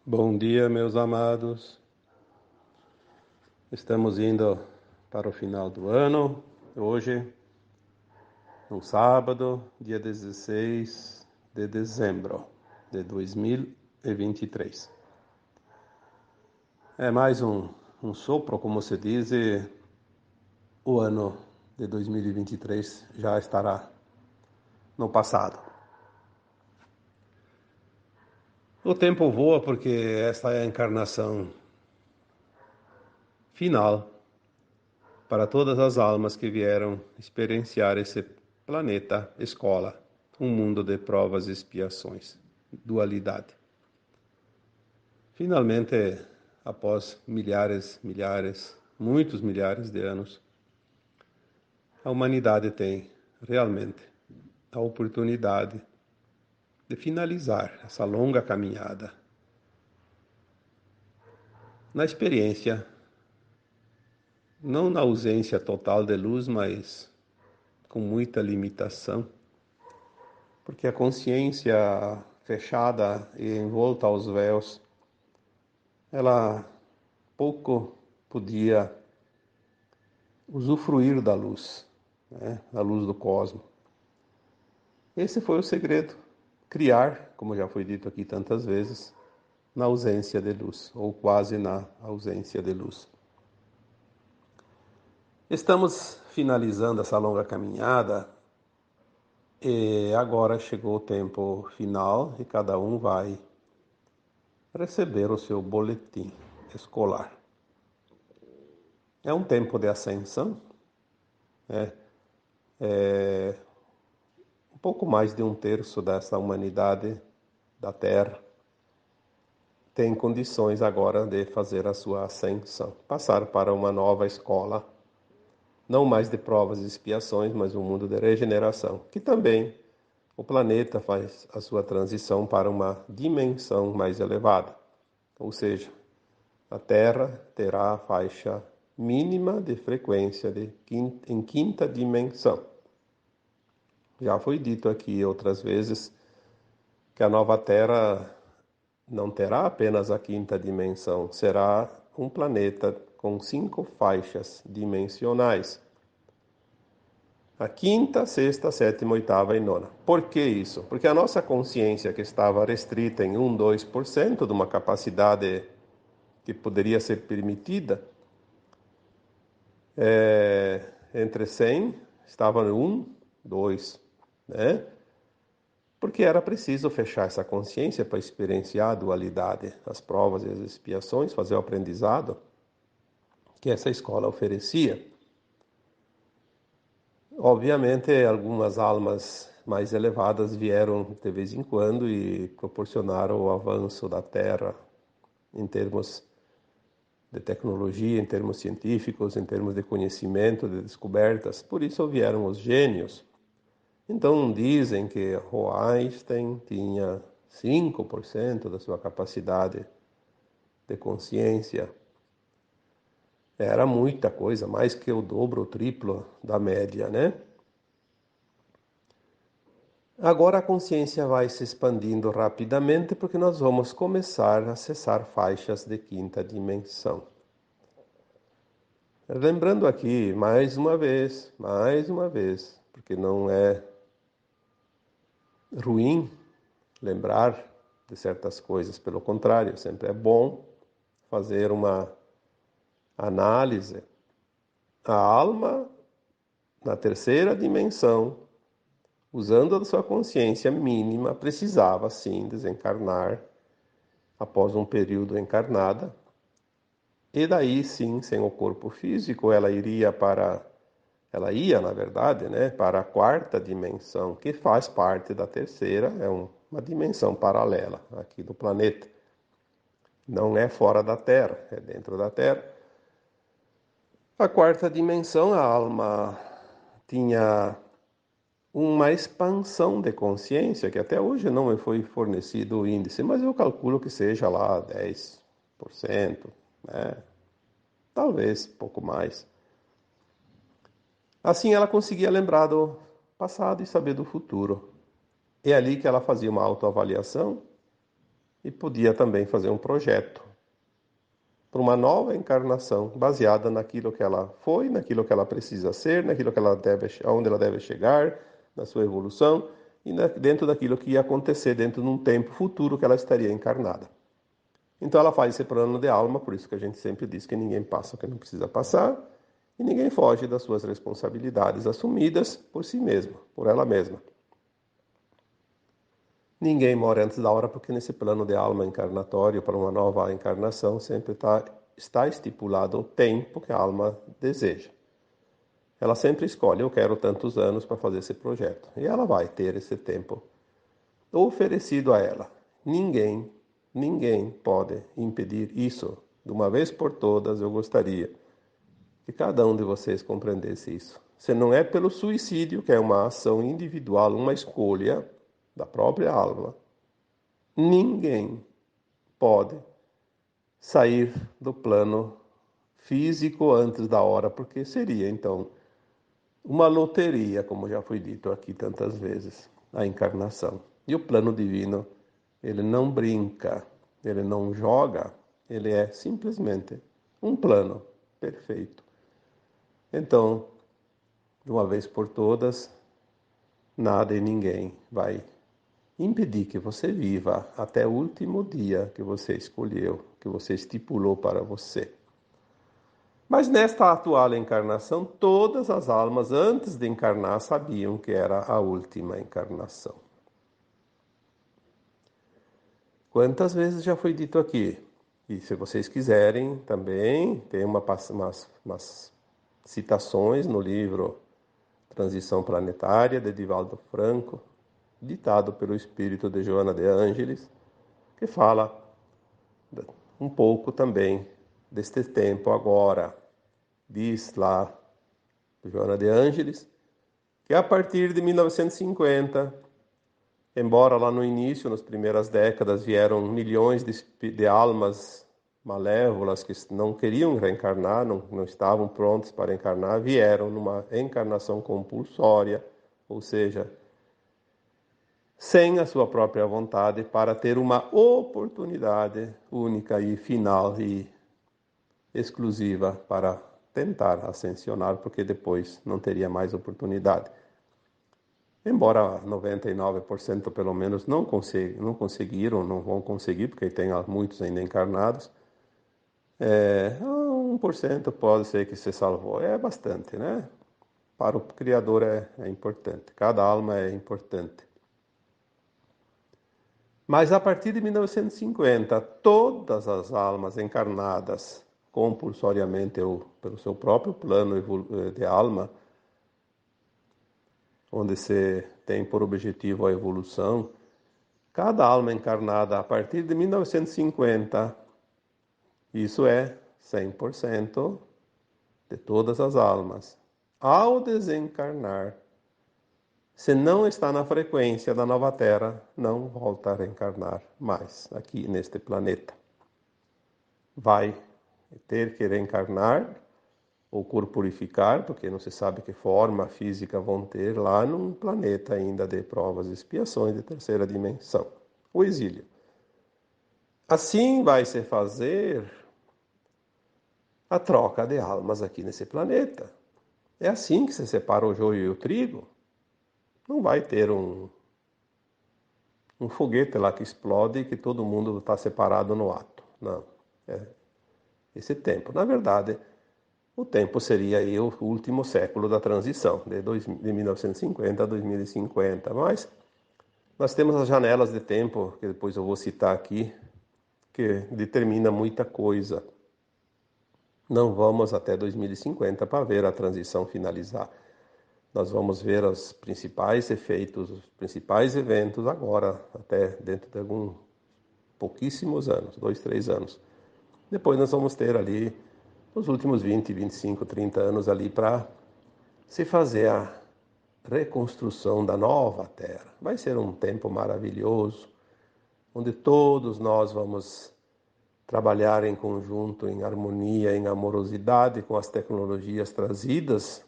Bom dia, meus amados. Estamos indo para o final do ano. Hoje, no sábado, dia 16 de dezembro de 2023. É mais um sopro, como se diz, e o ano de 2023 já estará no passado. O tempo voa porque esta é a encarnação final para todas as almas que vieram experienciar esse planeta escola, um mundo de provas e expiações, dualidade. Finalmente, após muitos milhares de anos, a humanidade tem realmente a oportunidade de finalizar essa longa caminhada na experiência, não na ausência total de luz, mas com muita limitação, porque a consciência fechada e envolta aos véus, ela pouco podia usufruir da luz, né? A luz do cosmos. Esse foi o segredo, criar, como já foi dito aqui tantas vezes, na ausência de luz, ou quase na ausência de luz. Estamos finalizando essa longa caminhada e agora chegou o tempo final e cada um vai receber o seu boletim escolar. É um tempo de ascensão, né? Um pouco mais de um terço dessa humanidade da Terra tem condições agora de fazer a sua ascensão, passar para uma nova escola, não mais de provas e expiações, mas um mundo de regeneração, que também o planeta faz a sua transição para uma dimensão mais elevada, ou seja, a Terra terá a faixa mínima de frequência em quinta dimensão. Já foi dito aqui outras vezes que a nova Terra não terá apenas a quinta dimensão, será um planeta com 5 faixas dimensionais. A quinta, sexta, sétima, oitava e nona. Por que isso? Porque a nossa consciência, que estava restrita em 1, 2% de uma capacidade que poderia ser permitida, entre 100, estava no 1, 2, né? Porque era preciso fechar essa consciência para experienciar a dualidade, as provas e as expiações, fazer o aprendizado que essa escola oferecia. Obviamente, algumas almas mais elevadas vieram de vez em quando e proporcionaram o avanço da Terra em termos de tecnologia, em termos científicos, em termos de conhecimento, de descobertas. Por isso vieram os gênios. Então dizem que o Einstein tinha 5% da sua capacidade de consciência. Era muita coisa, mais que o dobro ou triplo da média, né? Agora a consciência vai se expandindo rapidamente porque nós vamos começar a acessar faixas de quinta dimensão. Lembrando aqui, mais uma vez, porque não é ruim lembrar de certas coisas, pelo contrário, sempre é bom fazer uma análise. A alma, na terceira dimensão, usando a sua consciência mínima, precisava sim desencarnar após um período encarnada. E daí sim, sem o corpo físico, ela ia, na verdade, né, para a quarta dimensão, que faz parte da terceira, é uma dimensão paralela aqui do planeta. Não é fora da Terra, é dentro da Terra. A quarta dimensão, a alma tinha uma expansão de consciência, que até hoje não me foi fornecido o índice, mas eu calculo que seja lá 10%, né? Talvez pouco mais. Assim ela conseguia lembrar do passado e saber do futuro. É ali que ela fazia uma autoavaliação e podia também fazer um projeto para uma nova encarnação baseada naquilo que ela foi, naquilo que ela precisa ser, naquilo que ela deve, aonde ela deve chegar, na sua evolução e dentro daquilo que ia acontecer dentro de um tempo futuro que ela estaria encarnada. Então ela faz esse plano de alma, por isso que a gente sempre diz que ninguém passa o que não precisa passar e ninguém foge das suas responsabilidades assumidas por si mesma, por ela mesma. Ninguém morre antes da hora, porque nesse plano de alma encarnatório, para uma nova encarnação, sempre está estipulado o tempo que a alma deseja. Ela sempre escolhe, eu quero tantos anos para fazer esse projeto. E ela vai ter esse tempo oferecido a ela. Ninguém pode impedir isso. De uma vez por todas, eu gostaria que cada um de vocês compreendesse isso. Se não é pelo suicídio, que é uma ação individual, uma escolha da própria alma, ninguém pode sair do plano físico antes da hora, porque seria, então, uma loteria, como já foi dito aqui tantas vezes, a encarnação. E o plano divino, ele não brinca, ele não joga, ele é simplesmente um plano perfeito. Então, de uma vez por todas, nada e ninguém vai impedir que você viva até o último dia que você escolheu, que você estipulou para você. Mas nesta atual encarnação, todas as almas, antes de encarnar, sabiam que era a última encarnação. Quantas vezes já foi dito aqui? E se vocês quiserem também, tem umas citações no livro Transição Planetária, de Divaldo Franco, ditado pelo espírito de Joana de Ângeles, que fala um pouco também deste tempo agora. Diz lá, Joana de Ângeles, que a partir de 1950, embora lá no início, nas primeiras décadas, vieram milhões de almas malévolas que não queriam reencarnar, não estavam prontos para encarnar, vieram numa encarnação compulsória, ou seja, sem a sua própria vontade, para ter uma oportunidade única e final e exclusiva para tentar ascensionar, porque depois não teria mais oportunidade. Embora 99% pelo menos não conseguiram, não vão conseguir, porque tem muitos ainda encarnados, 1% pode ser que se salvou. É bastante, né? Para o Criador é importante, cada alma é importante. Mas a partir de 1950, todas as almas encarnadas compulsoriamente ou pelo seu próprio plano de alma, onde se tem por objetivo a evolução, cada alma encarnada a partir de 1950, isso é 100% de todas as almas, ao desencarnar, se não está na frequência da nova Terra, não volta a reencarnar mais aqui neste planeta. Vai ter que reencarnar ou corporificar, porque não se sabe que forma física vão ter lá num planeta ainda de provas e expiações de terceira dimensão, o exílio. Assim vai se fazer a troca de almas aqui nesse planeta. É assim que se separa o joio e o trigo. Não vai ter um foguete lá que explode e que todo mundo está separado no ato. Não. É esse tempo. Na verdade, o tempo seria aí o último século da transição, de 1950 a 2050. Mas nós temos as janelas de tempo, que depois eu vou citar aqui, que determina muita coisa. Não vamos até 2050 para ver a transição finalizar. Nós vamos ver os principais efeitos, os principais eventos agora, até dentro de alguns pouquíssimos anos, 2, 3 anos. Depois nós vamos ter ali os últimos 20, 25, 30 anos ali para se fazer a reconstrução da nova Terra. Vai ser um tempo maravilhoso, onde todos nós vamos trabalhar em conjunto, em harmonia, em amorosidade com as tecnologias trazidas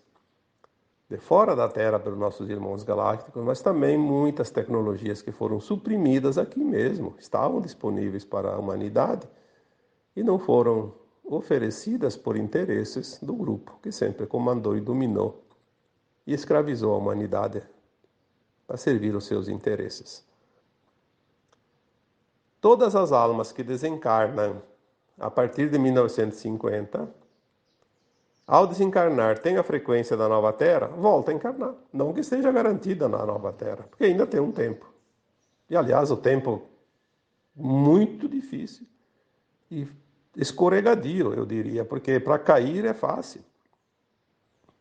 de fora da Terra pelos nossos irmãos galácticos, mas também muitas tecnologias que foram suprimidas aqui mesmo, estavam disponíveis para a humanidade e não foram oferecidas por interesses do grupo que sempre comandou e dominou e escravizou a humanidade para servir os seus interesses. Todas as almas que desencarnam a partir de 1950, ao desencarnar, tem a frequência da nova Terra, volta a encarnar. Não que esteja garantida na nova Terra, porque ainda tem um tempo. E, aliás, o tempo muito difícil e escorregadio, eu diria, porque para cair é fácil.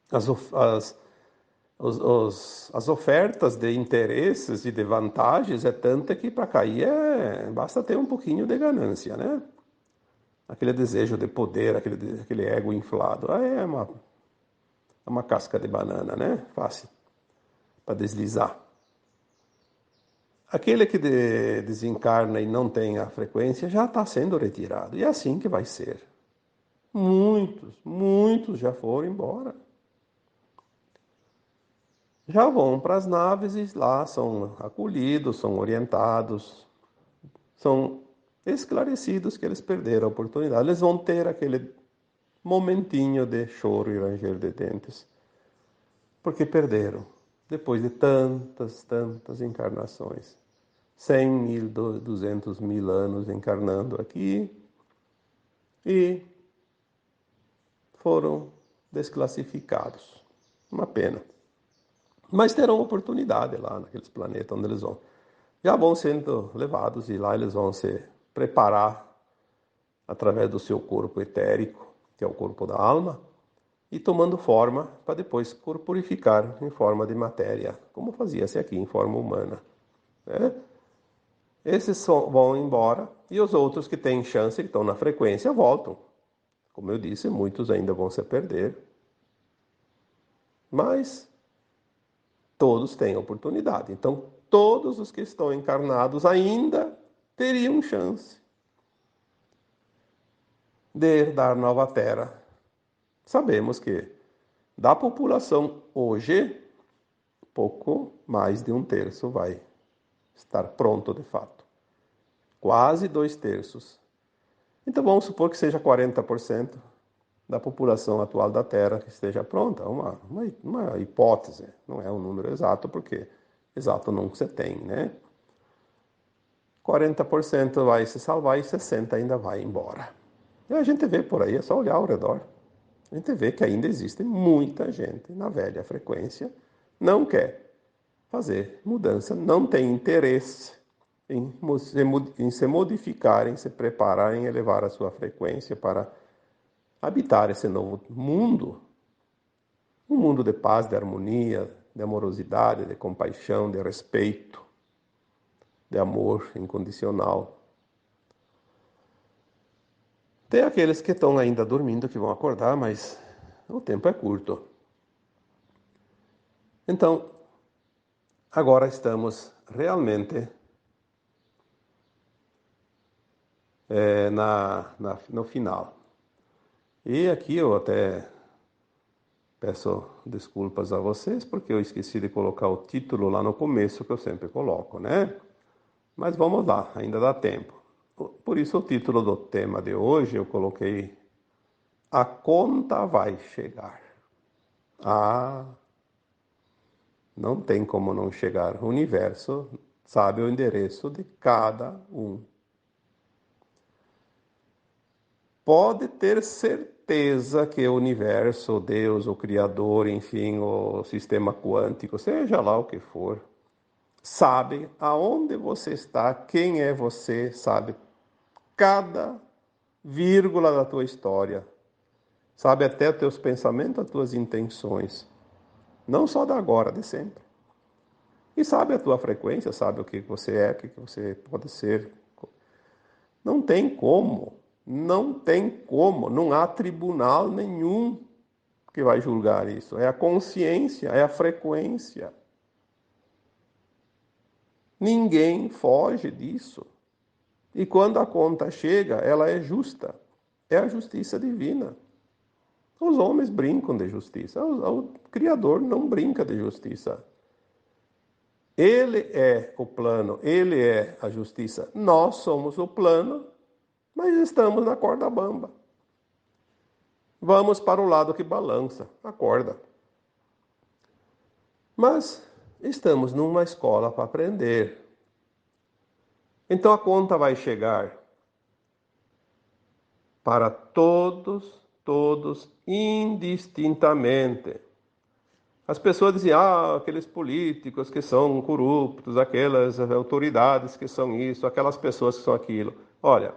As ofertas de interesses e de vantagens é tanta que para cair basta ter um pouquinho de ganância, né? Aquele desejo de poder, aquele ego inflado. É uma casca de banana, né? Fácil para deslizar. Aquele que desencarna e não tem a frequência já está sendo retirado. E é assim que vai ser. Muitos já foram embora. Já vão para as naves e lá são acolhidos, são orientados, são esclarecidos que eles perderam a oportunidade. Eles vão ter aquele momentinho de choro e ranger de dentes, porque perderam, depois de tantas encarnações. 100.000, 200.000 anos encarnando aqui e foram desclassificados. Uma pena. Mas terão oportunidade lá naqueles planetas onde eles vão. Já vão sendo levados e lá eles vão se preparar através do seu corpo etérico, que é o corpo da alma, e tomando forma para depois corporificar em forma de matéria, como fazia-se aqui em forma humana. Né? Esses vão embora e os outros que têm chance, que estão na frequência, voltam. Como eu disse, muitos ainda vão se perder. Mas todos têm oportunidade. Então, todos os que estão encarnados ainda teriam chance de herdar nova terra. Sabemos que da população hoje, pouco mais de 1/3 vai estar pronto de fato. Quase 2/3. Então vamos supor que seja 40% da população atual da Terra que esteja pronta. Uma hipótese, não é um número exato, porque exato não se tem, né? 40% vai se salvar e 60% ainda vai embora. E a gente vê por aí, é só olhar ao redor. A gente vê que ainda existe muita gente na velha frequência, não quer fazer mudança, não tem interesse em se modificar, em se preparar, em elevar a sua frequência para habitar esse novo mundo. Um mundo de paz, de harmonia, de amorosidade, de compaixão, de respeito, de amor incondicional. Tem aqueles que estão ainda dormindo, que vão acordar, mas o tempo é curto. Então, agora estamos realmente no final. E aqui eu até peço desculpas a vocês, porque eu esqueci de colocar o título lá no começo, que eu sempre coloco, né? Mas vamos lá, ainda dá tempo. Por isso o título do tema de hoje eu coloquei A Conta Vai Chegar. Ah, não tem como não chegar. O universo sabe o endereço de cada um. Pode ter certeza que o universo, Deus, o Criador, enfim, o sistema quântico, seja lá o que for, sabe aonde você está, quem é você, sabe cada vírgula da tua história, sabe até os teus pensamentos, as tuas intenções, não só da agora, de sempre. E sabe a tua frequência, sabe o que você é, o que você pode ser. Não tem como, não há tribunal nenhum que vai julgar isso. É a consciência, é a frequência. Ninguém foge disso. E quando a conta chega, ela é justa. É a justiça divina. Os homens brincam de justiça. O Criador não brinca de justiça. Ele é o plano, ele é a justiça. Nós somos o plano, mas estamos na corda bamba. Vamos para o lado que balança a corda. Mas estamos numa escola para aprender. Então a conta vai chegar para todos indistintamente. As pessoas diziam, aqueles políticos que são corruptos, aquelas autoridades que são isso, aquelas pessoas que são aquilo. Olha,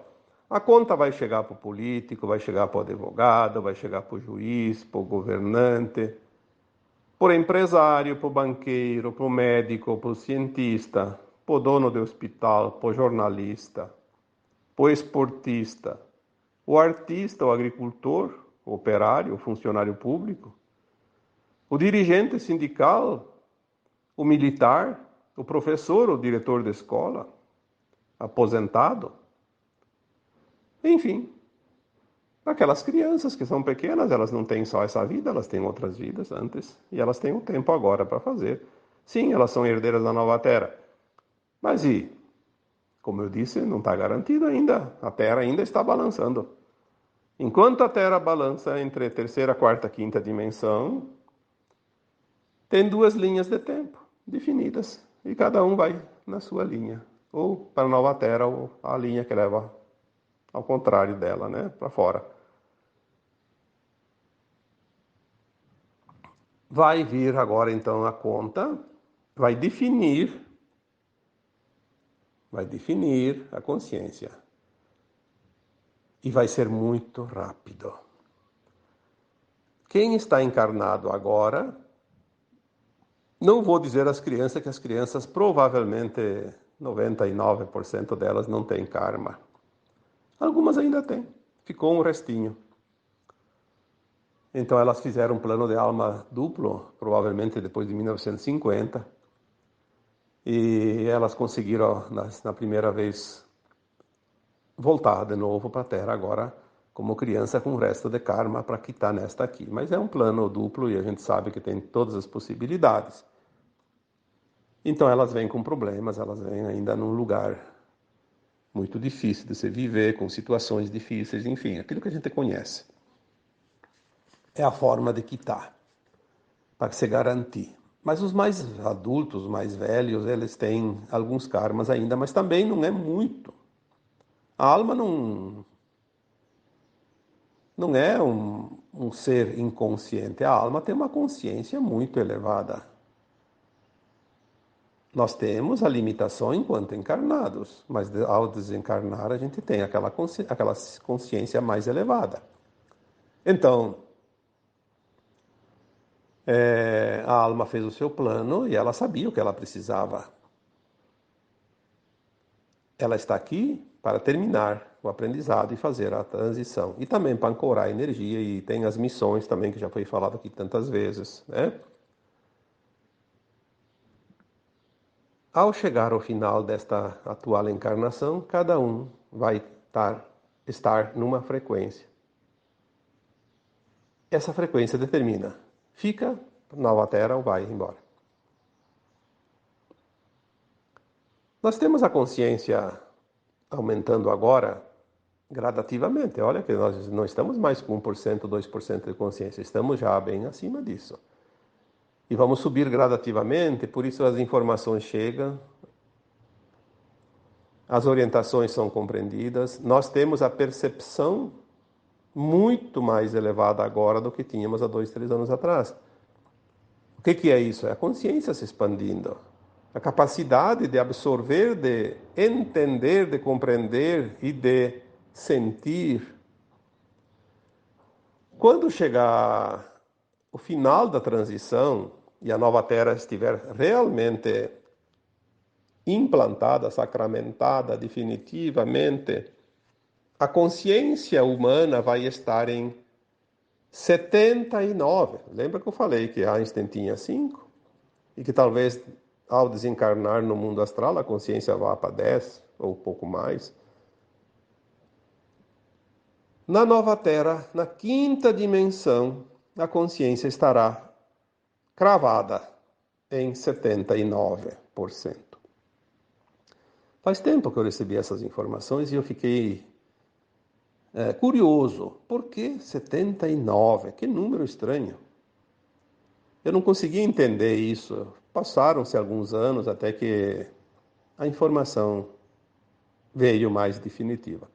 a conta vai chegar para o político, vai chegar para o advogado, vai chegar para o juiz, para o governante, para o empresário, para o banqueiro, para o médico, para o cientista, para o dono do hospital, para o jornalista, para o esportista, o artista, o agricultor, o operário, o funcionário público, o dirigente sindical, o militar, o professor, o diretor da escola, aposentado. Enfim, aquelas crianças que são pequenas, elas não têm só essa vida, elas têm outras vidas antes e elas têm um tempo agora para fazer. Sim, elas são herdeiras da nova terra. Mas como eu disse, não está garantido ainda. A terra ainda está balançando. Enquanto a terra balança entre terceira, quarta, quinta dimensão, tem duas linhas de tempo definidas e cada um vai na sua linha, ou para a nova terra, ou a linha que leva ao contrário dela, né, para fora. Vai vir agora então a conta, vai definir a consciência. E vai ser muito rápido. Quem está encarnado agora, não vou dizer às crianças que as crianças provavelmente 99% delas não têm karma. Algumas ainda têm. Ficou um restinho. Então elas fizeram um plano de alma duplo, provavelmente depois de 1950. E elas conseguiram, na primeira vez, voltar de novo para a Terra agora como criança com o resto de karma para quitar nesta aqui. Mas é um plano duplo e a gente sabe que tem todas as possibilidades. Então elas vêm com problemas, elas vêm ainda num lugar muito difícil de se viver, com situações difíceis, enfim, aquilo que a gente conhece. É a forma de quitar, para se garantir. Mas os mais adultos, os mais velhos, eles têm alguns karmas ainda, mas também não é muito. A alma não é um ser inconsciente. A alma tem uma consciência muito elevada. Nós temos a limitação enquanto encarnados, mas ao desencarnar a gente tem aquela consciência mais elevada. Então, a alma fez o seu plano e ela sabia o que ela precisava. Ela está aqui para terminar o aprendizado e fazer a transição. E também para ancorar a energia, e tem as missões também, que já foi falado aqui tantas vezes, né? Ao chegar ao final desta atual encarnação, cada um vai estar numa frequência. Essa frequência determina, fica na nova Terra ou vai embora. Nós temos a consciência aumentando agora gradativamente. Olha que nós não estamos mais com 1%, 2% de consciência, estamos já bem acima disso. E vamos subir gradativamente, por isso as informações chegam, as orientações são compreendidas, nós temos a percepção muito mais elevada agora do que tínhamos há 2, 3 anos atrás. O que é isso? É a consciência se expandindo. A capacidade de absorver, de entender, de compreender e de sentir. Quando chegar o final da transição e a nova Terra estiver realmente implantada, sacramentada definitivamente, a consciência humana vai estar em 79. Lembra que eu falei que Einstein tinha 5? E que talvez ao desencarnar no mundo astral a consciência vá para 10 ou pouco mais. Na nova Terra, na quinta dimensão, a consciência estará cravada em 79%. Faz tempo que eu recebi essas informações e eu fiquei curioso. Por que 79? Que número estranho. Eu não conseguia entender isso. Passaram-se alguns anos até que a informação veio mais definitiva.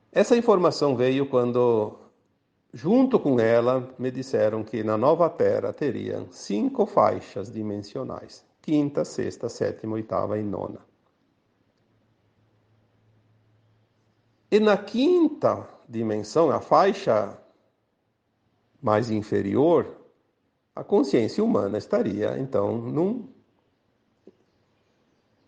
Essa informação veio quando, junto com ela, me disseram que na nova Terra teriam 5 faixas dimensionais: quinta, sexta, sétima, oitava e nona. E na quinta dimensão, a faixa mais inferior, a consciência humana estaria, então,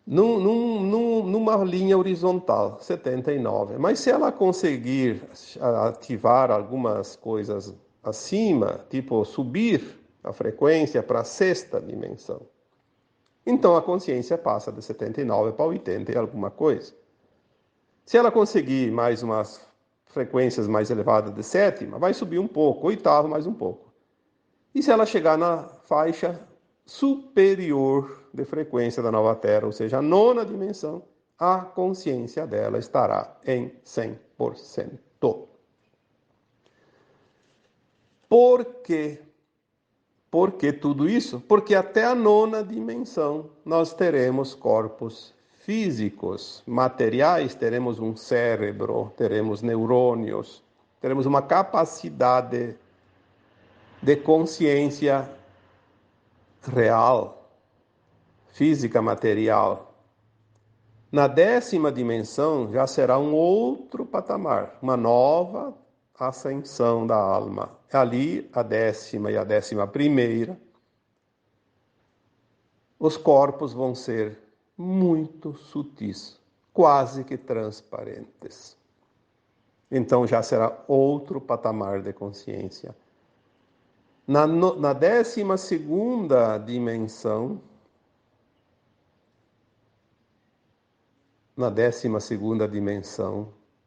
numa linha horizontal, 79. Mas se ela conseguir ativar algumas coisas acima, tipo subir a frequência para a sexta dimensão, então a consciência passa de 79 para 80 e alguma coisa. Se ela conseguir mais umas frequências mais elevadas de sétima, vai subir um pouco, oitava mais um pouco. E se ela chegar na faixa superior de frequência da nova Terra, ou seja, a nona dimensão, a consciência dela estará em 100%. Por quê? Por que tudo isso? Porque até a nona dimensão nós teremos corpos físicos, materiais, teremos um cérebro, teremos neurônios, teremos uma capacidade de consciência real, física, material. Na 10ª dimensão já será um outro patamar, uma nova ascensão da alma. Ali, a 10ª e a 11ª, os corpos vão ser muito sutis, quase que transparentes. Então já será outro patamar de consciência. Na 12ª dimensão,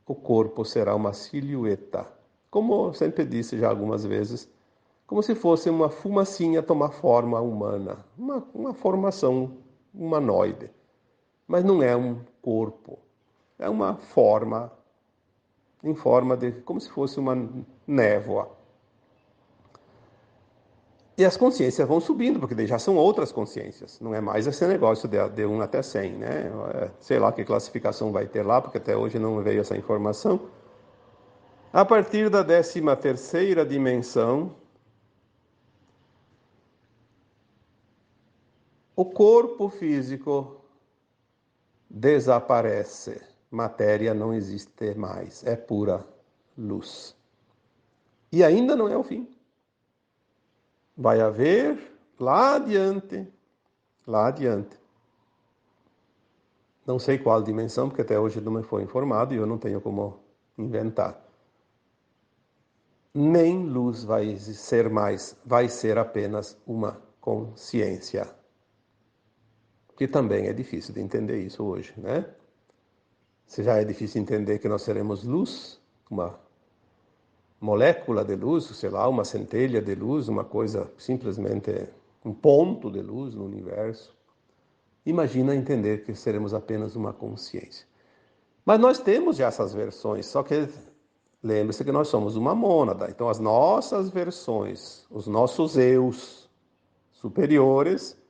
o corpo será uma silhueta. Como eu sempre disse já algumas vezes, como se fosse uma fumacinha tomar forma humana, uma formação humanoide. Mas não é um corpo, é uma forma, em forma de, como se fosse uma névoa. E as consciências vão subindo, porque daí já são outras consciências. Não é mais esse negócio de 1 até 100, né? Sei lá que classificação vai ter lá, porque até hoje não veio essa informação. A partir da 13ª dimensão, o corpo físico desaparece. Matéria não existe mais, é pura luz. E ainda não é o fim. Vai haver lá adiante, não sei qual dimensão, porque até hoje não me foi informado e eu não tenho como inventar. Nem luz vai ser mais, vai ser apenas uma consciência. Que também é difícil de entender isso hoje, né? Se já é difícil entender que nós seremos luz, uma molécula de luz, sei lá, uma centelha de luz, uma coisa simplesmente um ponto de luz no universo. Imagina entender que seremos apenas uma consciência. Mas nós temos já essas versões, só que lembre-se que nós somos uma mônada. Então as nossas versões, os nossos eus superiores,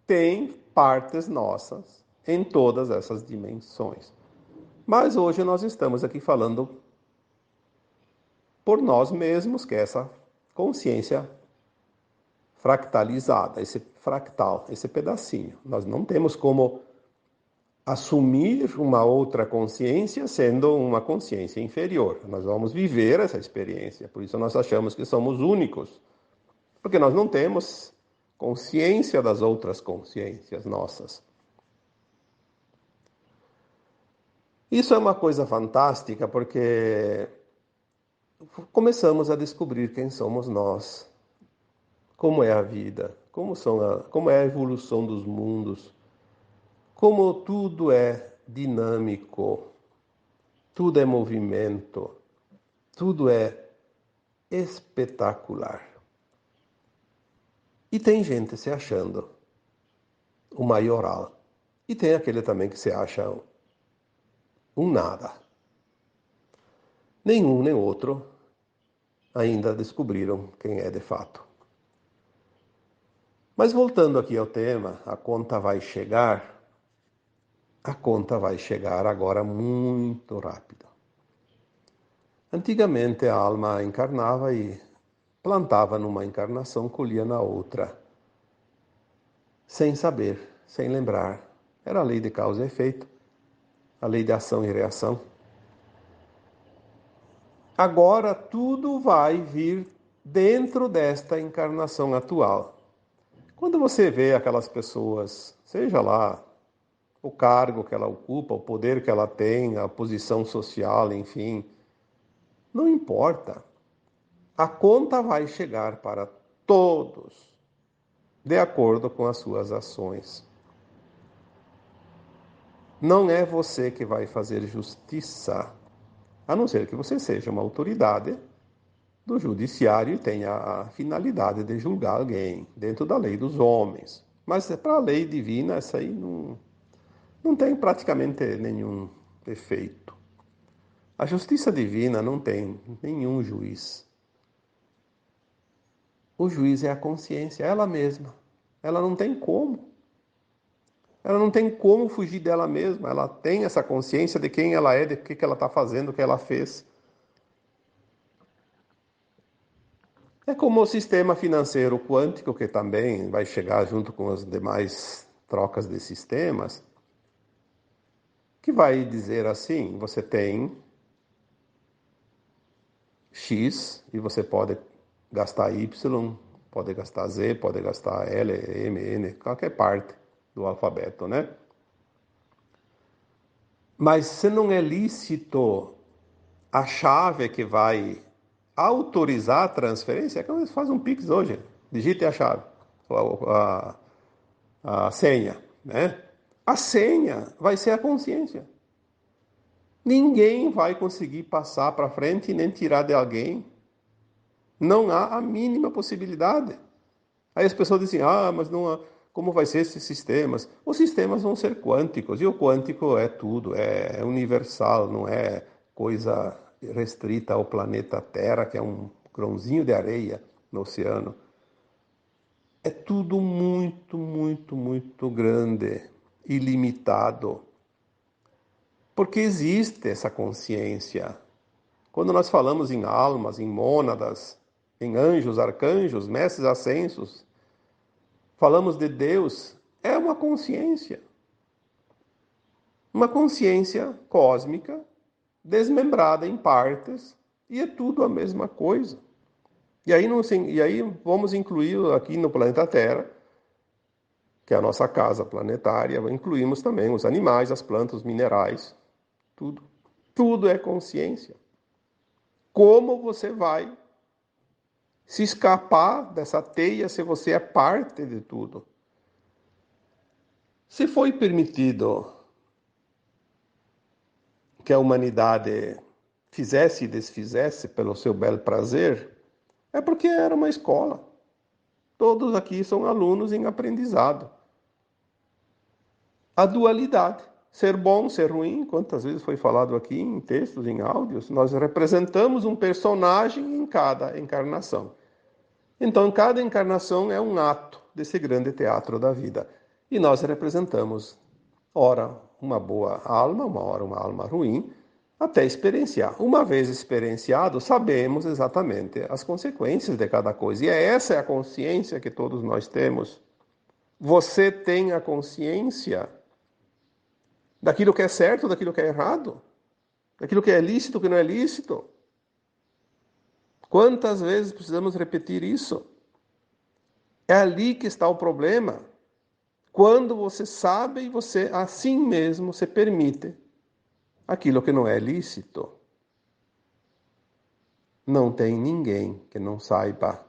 têm partes nossas em todas essas dimensões. Mas hoje nós estamos aqui falando por nós mesmos, que é essa consciência fractalizada, esse fractal, esse pedacinho. Nós não temos como assumir uma outra consciência sendo uma consciência inferior. Nós vamos viver essa experiência, por isso nós achamos que somos únicos, porque nós não temos consciência das outras consciências nossas. Isso é uma coisa fantástica, porque começamos a descobrir quem somos nós, como é a vida, como é a evolução dos mundos, como tudo é dinâmico, tudo é movimento. Tudo é espetacular. E tem gente se achando o maioral. E tem aquele também que se acha um nada. Nenhum nem outro ainda descobriram quem é de fato. Mas voltando aqui ao tema, a conta vai chegar agora muito rápido. Antigamente a alma encarnava e plantava numa encarnação, colhia na outra, sem saber, sem lembrar. Era a lei de causa e efeito, a lei de ação e reação. Agora tudo vai vir dentro desta encarnação atual. Quando você vê aquelas pessoas, seja lá o cargo que ela ocupa, o poder que ela tem, a posição social, enfim, não importa. A conta vai chegar para todos, de acordo com as suas ações. Não é você que vai fazer justiça, a não ser que você seja uma autoridade do judiciário e tenha a finalidade de julgar alguém dentro da lei dos homens. Mas para a lei divina, essa aí não tem praticamente nenhum efeito. A justiça divina não tem nenhum juiz. O juiz é a consciência, ela mesma. Ela não tem como. Ela não tem como fugir dela mesma. Ela tem essa consciência de quem ela é, de que ela está fazendo, o que ela fez. É como o sistema financeiro quântico, que também vai chegar junto com as demais trocas de sistemas, que vai dizer assim: você tem X e você pode gastar Y, pode gastar Z, pode gastar L, M, N, qualquer parte do alfabeto, né? Mas se não é lícito a chave que vai autorizar a transferência, é como eles fazem um Pix hoje. Digite a chave, a senha, né? A senha vai ser a consciência. Ninguém vai conseguir passar para frente e nem tirar de alguém. Não há a mínima possibilidade. Aí as pessoas dizem, mas não há, como vai ser esses sistemas? Os sistemas vão ser quânticos, e o quântico é tudo, é universal, não é coisa restrita ao planeta Terra, que é um grãozinho de areia no oceano. É tudo muito, muito, muito grande, ilimitado. Porque existe essa consciência. Quando nós falamos em almas, em mônadas, em anjos, arcanjos, mestres ascensos, falamos de Deus, é uma consciência cósmica, desmembrada em partes, e é tudo a mesma coisa. E aí vamos incluir aqui no planeta Terra, que é a nossa casa planetária, incluímos também os animais, as plantas, os minerais, tudo. Tudo é consciência. Como você vai se escapar dessa teia se você é parte de tudo? Se foi permitido que a humanidade fizesse e desfizesse pelo seu belo prazer, é porque era uma escola. Todos aqui são alunos em aprendizado. A dualidade, ser bom, ser ruim, quantas vezes foi falado aqui em textos, em áudios, nós representamos um personagem em cada encarnação. Então, cada encarnação é um ato desse grande teatro da vida. E nós representamos, ora, uma boa alma, uma hora uma alma ruim, até experienciar. Uma vez experienciado, sabemos exatamente as consequências de cada coisa. E essa é a consciência que todos nós temos. Você tem a consciência daquilo que é certo, daquilo que é errado, daquilo que é lícito, que não é lícito. Quantas vezes precisamos repetir isso? É ali que está o problema. Quando você sabe e você assim mesmo se permite aquilo que não é lícito. Não tem ninguém que não saiba.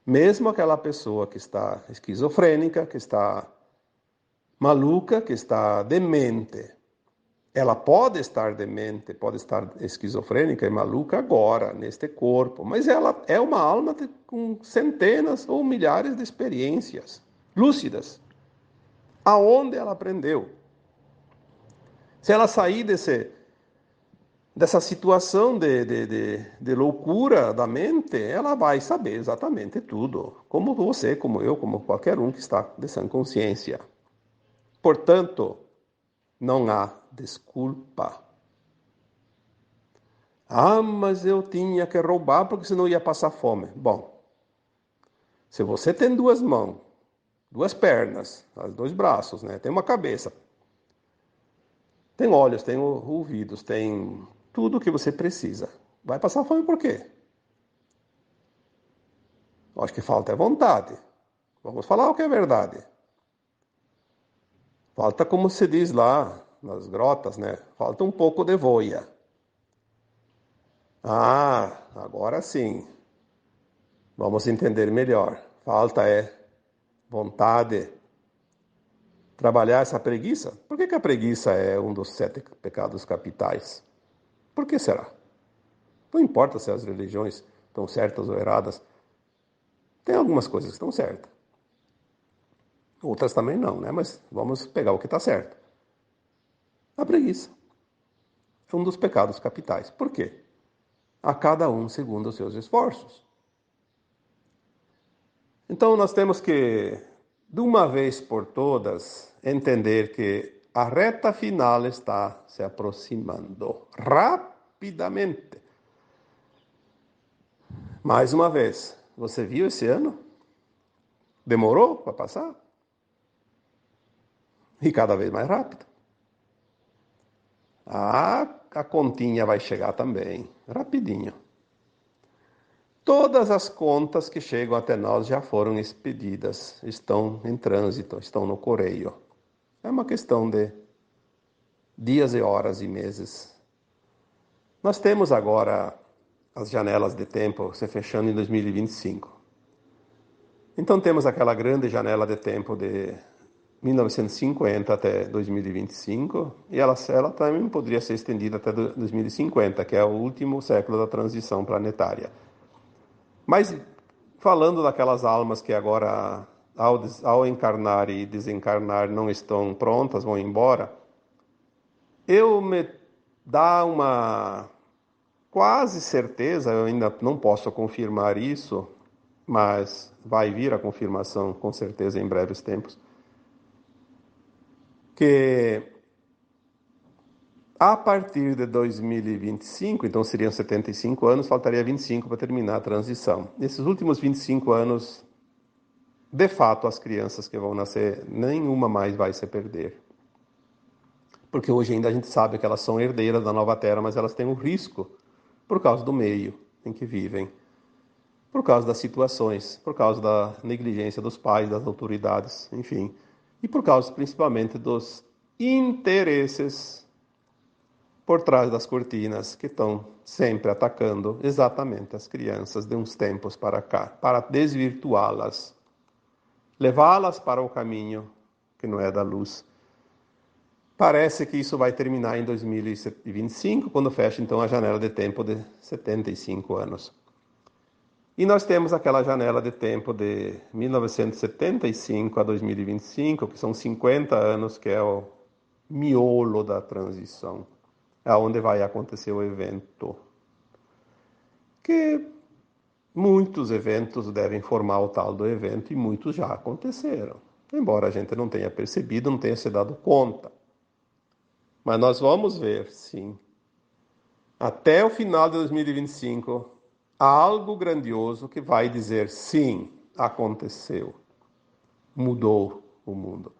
Mesmo aquela pessoa que está esquizofrênica, que está maluca, que está demente, Ela pode estar demente, pode estar esquizofrênica e maluca agora, neste corpo, mas ela é uma alma com centenas ou milhares de experiências lúcidas. Aonde ela aprendeu? Se ela sair dessa situação de loucura da mente, ela vai saber exatamente tudo. Como você, como eu, como qualquer um que está de sã consciência. Portanto, não há desculpa. Ah, mas eu tinha que roubar porque senão ia passar fome. Bom, se você tem duas mãos, duas pernas, dois braços, né? Tem uma cabeça, tem olhos, tem ouvidos, tem tudo o que você precisa. Vai passar fome por quê? Acho que falta é vontade. Vamos falar o que é verdade. Falta, como se diz lá nas grotas, né? Falta um pouco de voia. Ah, agora sim. Vamos entender melhor. Falta é vontade. Trabalhar essa preguiça? Por que a preguiça é um dos 7 pecados capitais? Por que será? Não importa se as religiões estão certas ou erradas. Tem algumas coisas que estão certas. Outras também não, né? Mas vamos pegar o que está certo. A preguiça é um dos pecados capitais. Por quê? A cada um segundo os seus esforços. Então nós temos que, de uma vez por todas, entender que a reta final está se aproximando rapidamente. Mais uma vez, você viu esse ano? Demorou para passar? E cada vez mais rápido. A continha vai chegar também, rapidinho. Todas as contas que chegam até nós já foram expedidas, estão em trânsito, estão no correio. É uma questão de dias e horas e meses. Nós temos agora as janelas de tempo se fechando em 2025. Então temos aquela grande janela de tempo de 1950 até 2025, e ela também poderia ser estendida até 2050, que é o último século da transição planetária. Mas falando daquelas almas que agora, ao encarnar e desencarnar, não estão prontas, vão embora, eu me dá uma quase certeza, eu ainda não posso confirmar isso, mas vai vir a confirmação com certeza em breves tempos, que a partir de 2025, então seriam 75 anos, faltaria 25 para terminar a transição. Nesses últimos 25 anos, de fato, as crianças que vão nascer, nenhuma mais vai se perder. Porque hoje ainda a gente sabe que elas são herdeiras da nova terra, mas elas têm um risco por causa do meio em que vivem, por causa das situações, por causa da negligência dos pais, das autoridades, enfim, e por causa principalmente dos interesses por trás das cortinas que estão sempre atacando exatamente as crianças de uns tempos para cá, para desvirtuá-las, levá-las para o caminho que não é da luz. Parece que isso vai terminar em 2025, quando fecha então a janela de tempo de 75 anos. E nós temos aquela janela de tempo de 1975 a 2025, que são 50 anos, que é o miolo da transição, aonde vai acontecer o evento. Que muitos eventos devem formar o tal do evento e muitos já aconteceram. Embora a gente não tenha percebido, não tenha se dado conta. Mas nós vamos ver, sim, até o final de 2025, há algo grandioso que vai dizer sim, aconteceu, mudou o mundo.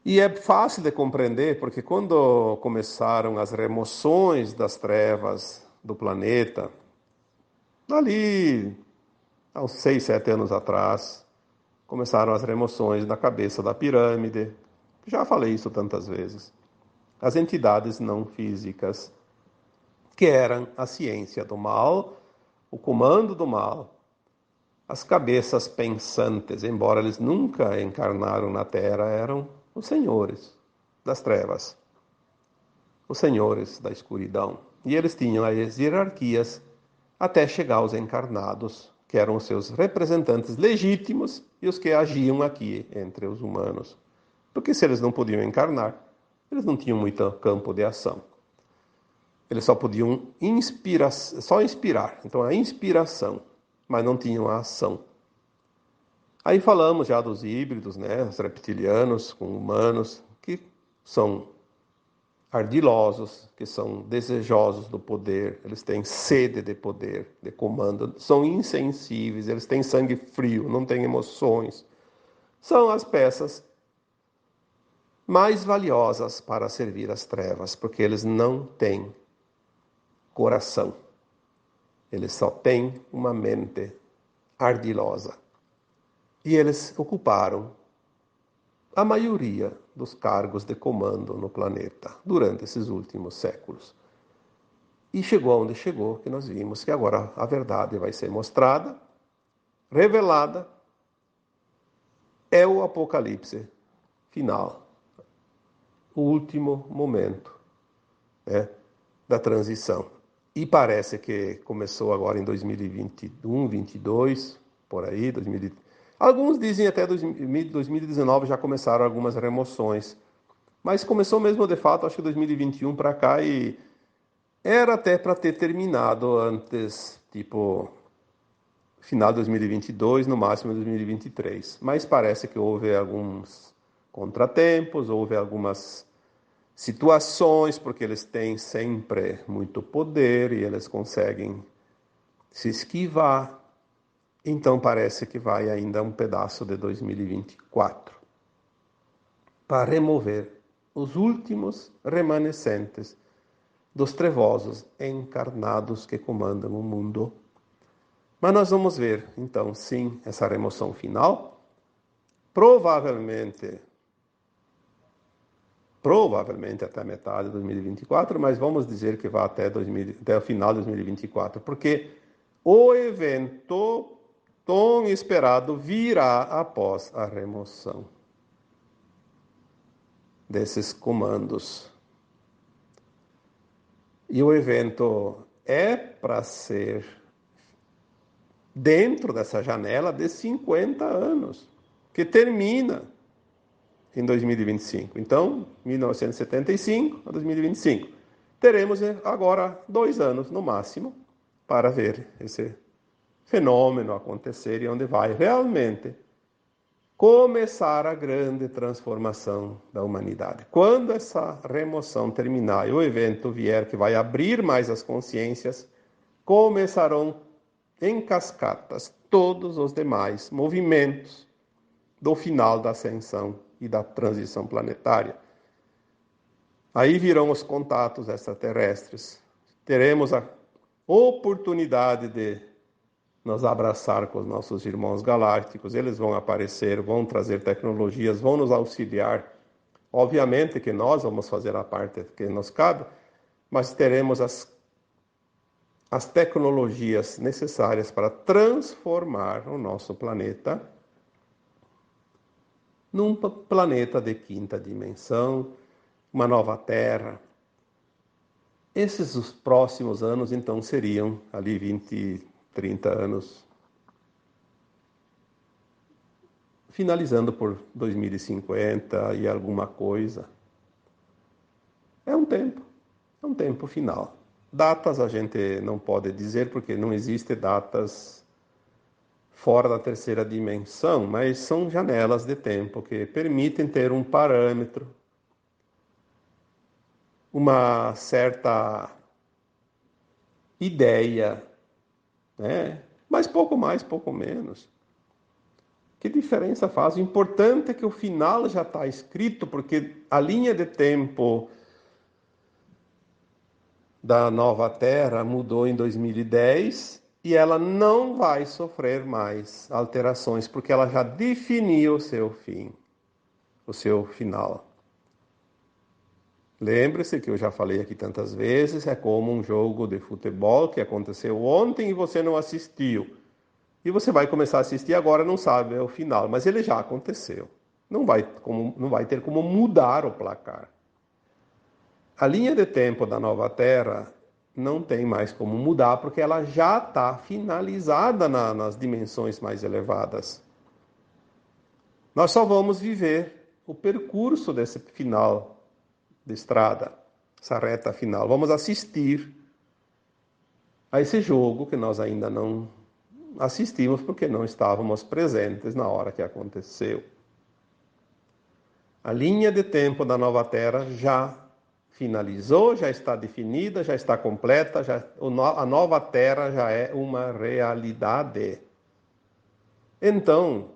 E é fácil de compreender, porque quando começaram as remoções das trevas do planeta, ali, há uns 6, 7 anos atrás, começaram as remoções da cabeça da pirâmide. Já falei isso tantas vezes. As entidades não físicas, que eram a ciência do mal, o comando do mal, as cabeças pensantes, embora eles nunca encarnaram na Terra, eram os senhores das trevas. os senhores da escuridão. E eles tinham as hierarquias até chegar aos encarnados, que eram os seus representantes legítimos e os que agiam aqui entre os humanos. Porque se eles não podiam encarnar, eles não tinham muito campo de ação. Eles só podiam só inspirar. Então, a inspiração, mas não tinham a ação. Aí falamos já dos híbridos, né? Os reptilianos com humanos, que são ardilosos, que são desejosos do poder, eles têm sede de poder, de comando, são insensíveis, eles têm sangue frio, não têm emoções. São as peças mais valiosas para servir as trevas, porque eles não têm coração. Eles só têm uma mente ardilosa. E eles ocuparam a maioria dos cargos de comando no planeta durante esses últimos séculos. E chegou onde chegou, que nós vimos que agora a verdade vai ser mostrada, revelada, é o apocalipse final, o último momento, né, da transição. E parece que começou agora em 2021, 22, por aí, 2020. Alguns dizem até 2019 já começaram algumas remoções. Mas começou mesmo de fato, acho que 2021 para cá, e era até para ter terminado antes, tipo, final de 2022, no máximo 2023. Mas parece que houve alguns contratempos, houve algumas situações, porque eles têm sempre muito poder e eles conseguem se esquivar. Então parece que vai ainda um pedaço de 2024 para remover os últimos remanescentes dos trevosos encarnados que comandam o mundo. Mas nós vamos ver, então, sim, essa remoção final. Provavelmente até metade de 2024, mas vamos dizer que vai até o final de 2024, porque o evento tão esperado virá após a remoção desses comandos. E o evento é para ser dentro dessa janela de 50 anos, que termina em 2025. Então, 1975 a 2025. Teremos agora 2 anos, no máximo, para ver esse fenômeno acontecer e onde vai realmente começar a grande transformação da humanidade. Quando essa remoção terminar e o evento vier que vai abrir mais as consciências, começarão em cascatas todos os demais movimentos do final da ascensão e da transição planetária. Aí virão os contatos extraterrestres. Teremos a oportunidade de nos abraçar com os nossos irmãos galácticos. Eles vão aparecer, vão trazer tecnologias, vão nos auxiliar. Obviamente que nós vamos fazer a parte que nos cabe, mas teremos as tecnologias necessárias para transformar o nosso planeta num planeta de quinta dimensão, uma nova Terra. Esses os próximos anos, então, seriam ali 20, 30 anos, finalizando por 2050 e alguma coisa. É um tempo final. Datas a gente não pode dizer, porque não existe datas fora da terceira dimensão, mas são janelas de tempo que permitem ter um parâmetro, uma certa ideia, né? Mas pouco mais, pouco menos. Que diferença faz? O importante é que o final já está escrito, porque a linha de tempo da nova Terra mudou em 2010 e ela não vai sofrer mais alterações, porque ela já definiu o seu fim, o seu final. Lembre-se que eu já falei aqui tantas vezes, é como um jogo de futebol que aconteceu ontem e você não assistiu. E você vai começar a assistir agora, não sabe o final, mas ele já aconteceu. Não vai ter como mudar o placar. A linha de tempo da nova Terra não tem mais como mudar, porque ela já está finalizada nas dimensões mais elevadas. Nós só vamos viver o percurso desse final de estrada, essa reta final. Vamos assistir a esse jogo que nós ainda não assistimos porque não estávamos presentes na hora que aconteceu. A linha de tempo da nova Terra já finalizou, já está definida, já está completa, a nova Terra já é uma realidade. Então,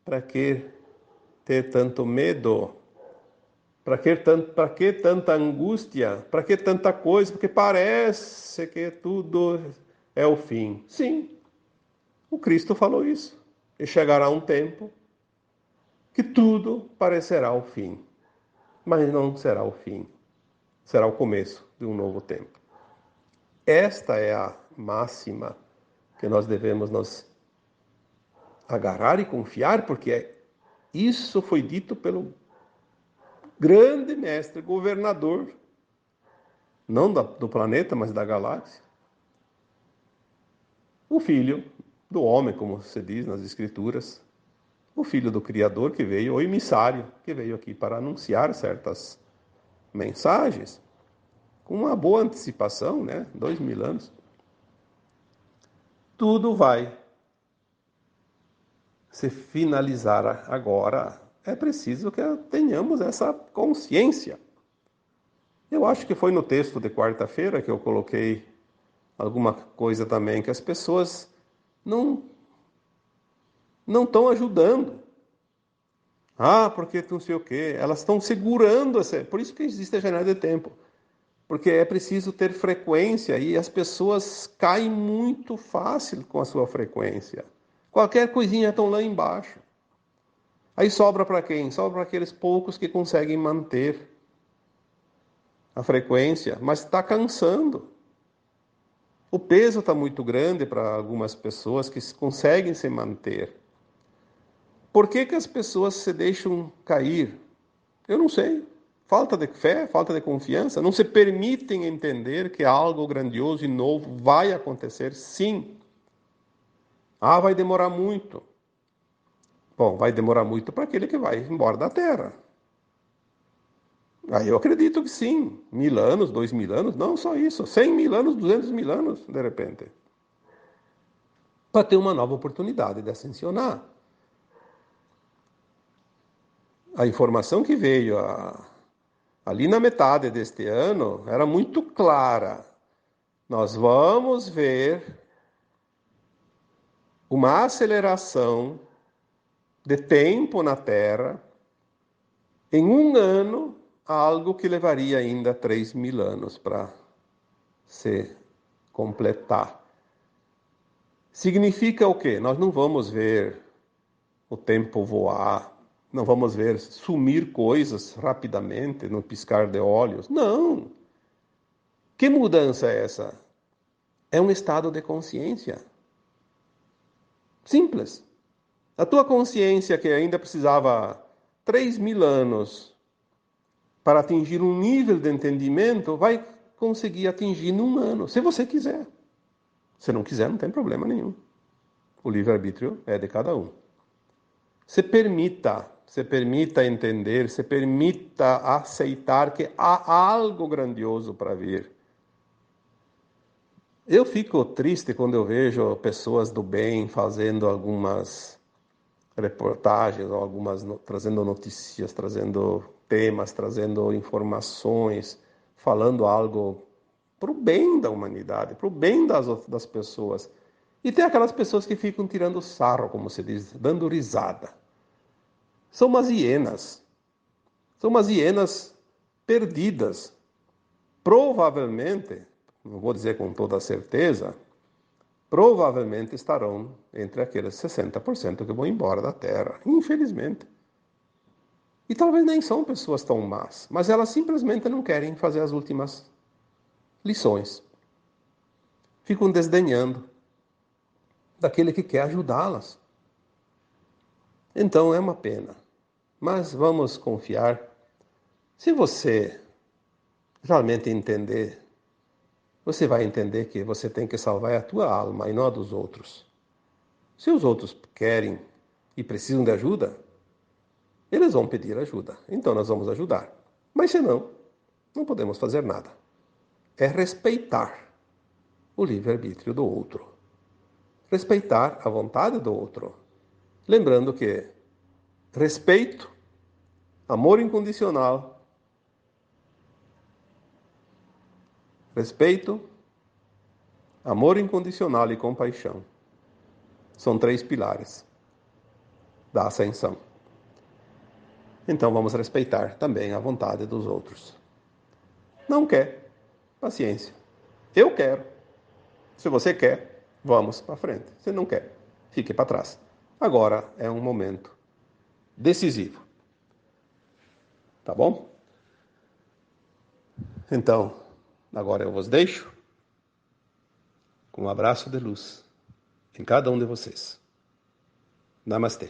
para que ter tanto medo? Para que tanta angústia? Para que tanta coisa? Porque parece que tudo é o fim. Sim, o Cristo falou isso. E chegará um tempo que tudo parecerá o fim. Mas não será o fim. Será o começo de um novo tempo. Esta é a máxima que nós devemos nos agarrar e confiar, porque isso foi dito pelo grande mestre, governador, não do planeta, mas da galáxia. O filho do homem, como se diz nas escrituras, o filho do Criador que veio, o emissário que veio aqui para anunciar certas mensagens, com uma boa antecipação, 2000 anos. Tudo vai se finalizar agora. É preciso que tenhamos essa consciência. Eu acho que foi no texto de quarta-feira que eu coloquei alguma coisa também, que as pessoas não estão ajudando. Porque não sei o quê. Elas estão segurando. Por isso que existe a janela de tempo. Porque é preciso ter frequência e as pessoas caem muito fácil com a sua frequência. Qualquer coisinha estão lá embaixo. Aí sobra para quem? Sobra para aqueles poucos que conseguem manter a frequência, mas está cansando. O peso está muito grande para algumas pessoas que conseguem se manter. Por que as pessoas se deixam cair? Eu não sei. Falta de fé, falta de confiança, não se permitem entender que algo grandioso e novo vai acontecer, sim. Vai demorar muito. Bom, vai demorar muito para aquele que vai embora da Terra. Eu acredito que sim. 1000 anos, 2000 anos, não só isso. 100 mil anos, 200 mil anos, de repente. Para ter uma nova oportunidade de ascensionar. A informação que veio ali na metade deste ano era muito clara. Nós vamos ver uma aceleração de tempo na Terra em um ano, algo que levaria ainda 3000 anos para se completar. Significa o quê? Nós não vamos ver o tempo voar, não vamos ver sumir coisas rapidamente no piscar de olhos. Não! Que mudança é essa? É um estado de consciência. Simples. A tua consciência, que ainda precisava 3000 anos para atingir um nível de entendimento, vai conseguir atingir num ano, se você quiser. Se não quiser, não tem problema nenhum. O livre-arbítrio é de cada um. Se permita entender, se permita aceitar que há algo grandioso para vir. Eu fico triste quando eu vejo pessoas do bem fazendo algumas reportagens, trazendo notícias, trazendo temas, trazendo informações, falando algo para o bem da humanidade, para o bem das pessoas. E tem aquelas pessoas que ficam tirando sarro, como se diz, dando risada. São umas hienas. São umas hienas perdidas. Provavelmente, não vou dizer com toda certeza, provavelmente estarão entre aqueles 60% que vão embora da Terra, infelizmente. E talvez nem são pessoas tão más, mas elas simplesmente não querem fazer as últimas lições. Ficam desdenhando daquele que quer ajudá-las. Então é uma pena. Mas vamos confiar. Se você realmente entender, você vai entender que você tem que salvar a tua alma e não a dos outros. Se os outros querem e precisam de ajuda, eles vão pedir ajuda. Então nós vamos ajudar. Mas se não, não podemos fazer nada. É respeitar o livre-arbítrio do outro. Respeitar a vontade do outro. Lembrando que respeito, amor incondicional, respeito, amor incondicional e compaixão são 3 pilares da ascensão. Então vamos respeitar também a vontade dos outros. Não quer? Paciência. Eu quero. Se você quer, vamos para frente. Se não quer, fique para trás. Agora é um momento decisivo. Tá bom? Então, agora eu vos deixo com um abraço de luz em cada um de vocês. Namastê.